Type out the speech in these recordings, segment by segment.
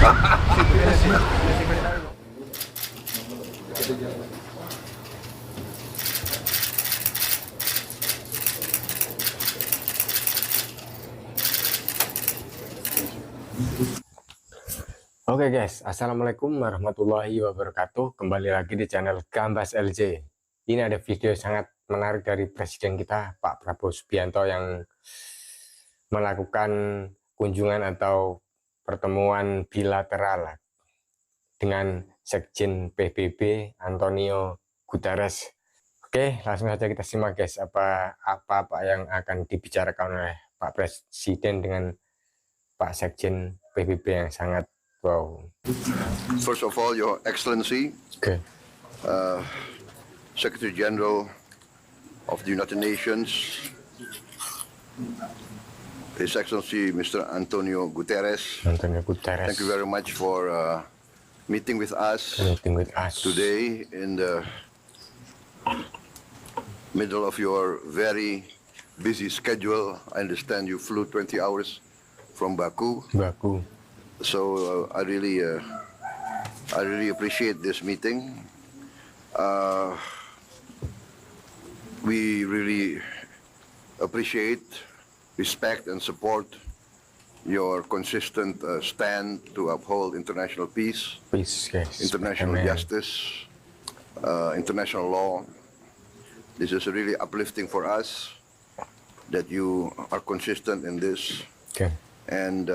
Oke guys, assalamualaikum warahmatullahi wabarakatuh. Kembali lagi di channel Gambas LJ. Ini ada video sangat menarik dari presiden kita Pak Prabowo Subianto yang melakukan kunjungan atau pertemuan bilateral dengan Sekjen PBB Antonio Guterres. Oke, langsung saja kita simak guys apa yang akan dibicarakan oleh Pak Presiden dengan Pak Sekjen PBB yang sangat wow. First of all, Your Excellency, Secretary General of the United Nations, His Excellency Mr. Antonio Guterres. Thank you very much for meeting with us today in the middle of your very busy schedule. I understand you flew 20 hours from Baku. So I really appreciate this meeting. We really appreciate, respect, and support your consistent stand to uphold international peace, international justice, international law. This is really uplifting for us that you are consistent in this. And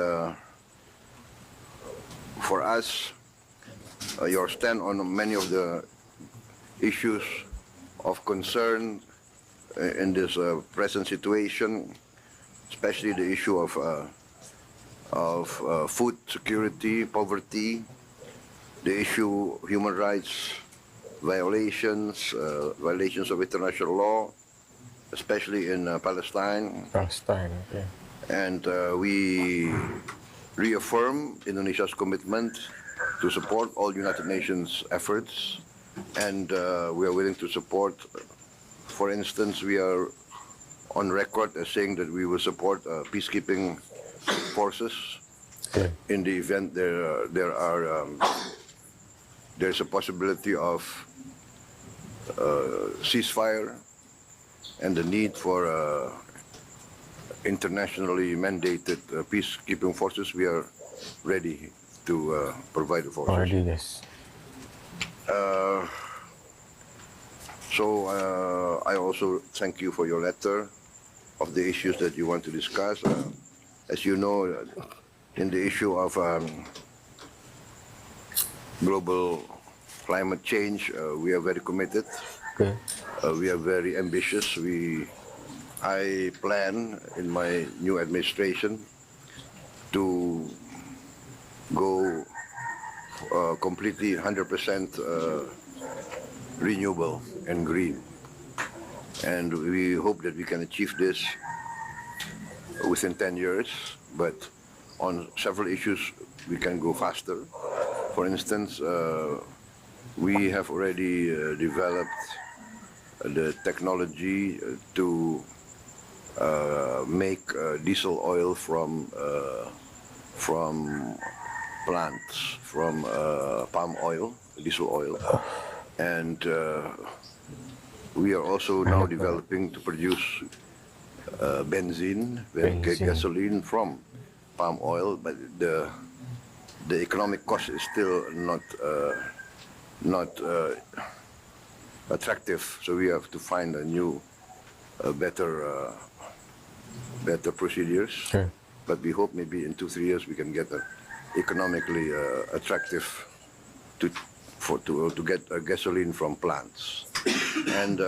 for us, your stand on many of the issues of concern in this present situation, especially the issue of food security, poverty, the issue of human rights violations, violations of international law, especially in Palestine. And we reaffirm Indonesia's commitment to support all United Nations efforts, and we are willing to support. For instance, we are on record as saying that we will support peacekeeping forces in the event there's a possibility of ceasefire and the need for internationally mandated peacekeeping forces. We are ready to provide the forces. So I also thank you for your letter of the issues that you want to discuss. As you know, in the issue of global climate change, we are very committed. We are very ambitious. I plan in my new administration to go completely 100% renewable and green. And we hope that we can achieve this within 10 years, but on several issues we can go faster. For instance, we have already developed the technology to make diesel oil from plants, from palm oil, diesel oil, and we are also now developing to produce benzene, gasoline from palm oil, but the economic cost is still not attractive. So we have to find a new, better procedures. But we hope maybe in 2-3 years we can get economically attractive to get gasoline from plants. And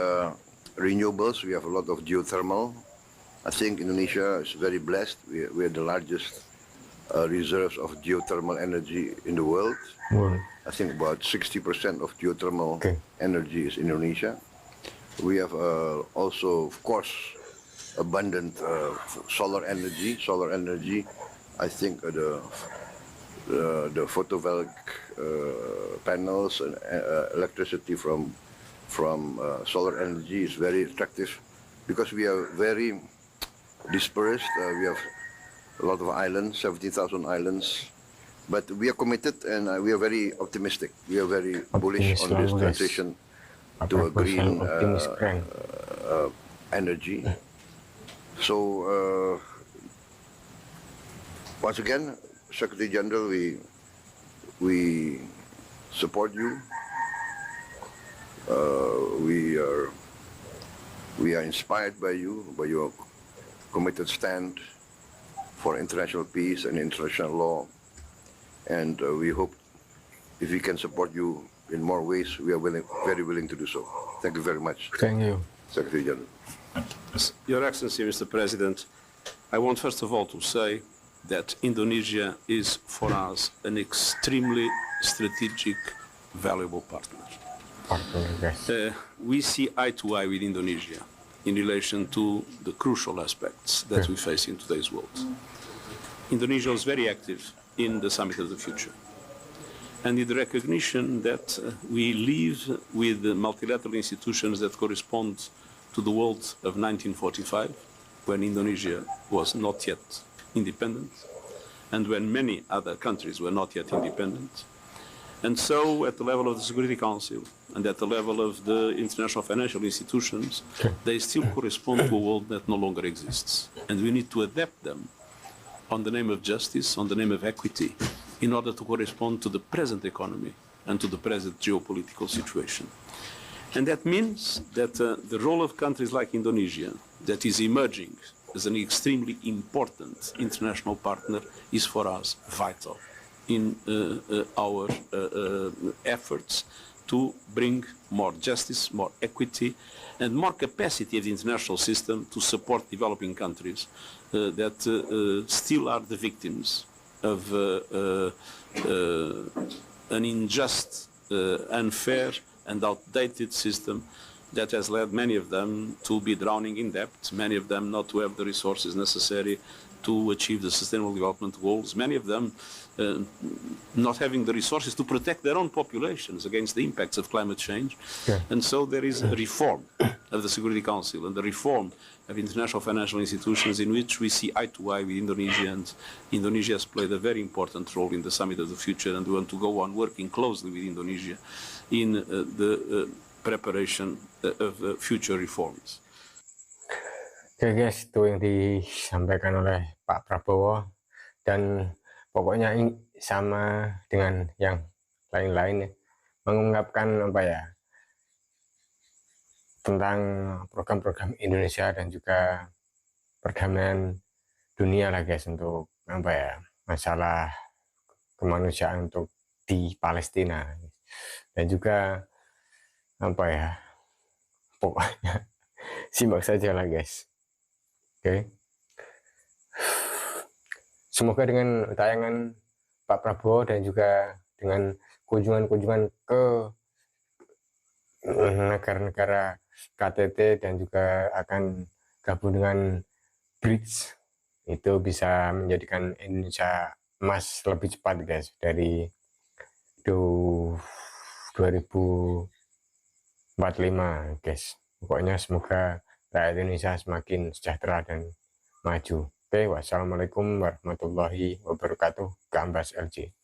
renewables, we have a lot of geothermal. I think Indonesia is very blessed. We are the largest reserves of geothermal energy in the world. I think about 60% of geothermal energy is in Indonesia. We have also, of course, abundant solar energy. Solar energy, I think the photovoltaic panels and electricity from solar energy is very attractive because we are very dispersed. We have a lot of islands, 17,000 islands. But we are committed and we are very optimistic. We are very bullish on this transition to a green energy. So once again, Secretary General, we support you. We are inspired by you, by your committed stand for international peace and international law. And we hope if we can support you in more ways, we are very willing to do so. Thank you very much. Thank you. Secretary General. Your Excellency, Mr. President, I want first of all to say that Indonesia is for us an extremely strategic, valuable partner. We see eye to eye with Indonesia in relation to the crucial aspects that we face in today's world. Indonesia is very active in the Summit of the Future, and in the recognition that we live with the multilateral institutions that correspond to the world of 1945, when Indonesia was not yet independent, and when many other countries were not yet independent. And so, at the level of the Security Council and at the level of the international financial institutions, they still correspond to a world that no longer exists. And we need to adapt them on the name of justice, on the name of equity, in order to correspond to the present economy and to the present geopolitical situation. And that means that the role of countries like Indonesia, that is emerging as an extremely important international partner, is for us vital in our efforts to bring more justice, more equity, and more capacity of the international system to support developing countries that still are the victims of an unjust, unfair, and outdated system that has led many of them to be drowning in debt, many of them not to have the resources necessary to achieve the Sustainable Development Goals, many of them not having the resources to protect their own populations against the impacts of climate change. And so there is a reform of the Security Council and the reform of international financial institutions in which we see eye to eye with Indonesia, and Indonesia has played a very important role in the Summit of the Future, and we want to go on working closely with Indonesia in the preparation of future reforms. Oke guys, itu yang disampaikan oleh Pak Prabowo, dan pokoknya ini sama dengan yang lain-lain ya, mengungkapkan apa ya, tentang program-program Indonesia dan juga perdamaian dunia lah guys, untuk apa ya, masalah kemanusiaan untuk di Palestina, dan juga apa ya, pokoknya simak saja lah guys. Oke. Semoga dengan tayangan Pak Prabowo dan juga dengan kunjungan-kunjungan ke negara-negara KTT dan juga akan gabung dengan BRICS, itu bisa menjadikan Indonesia emas lebih cepat guys, dari 2045 guys. Pokoknya semoga rakyat Indonesia semakin sejahtera dan maju. Oke, wassalamualaikum warahmatullahi wabarakatuh. Gambas LJ.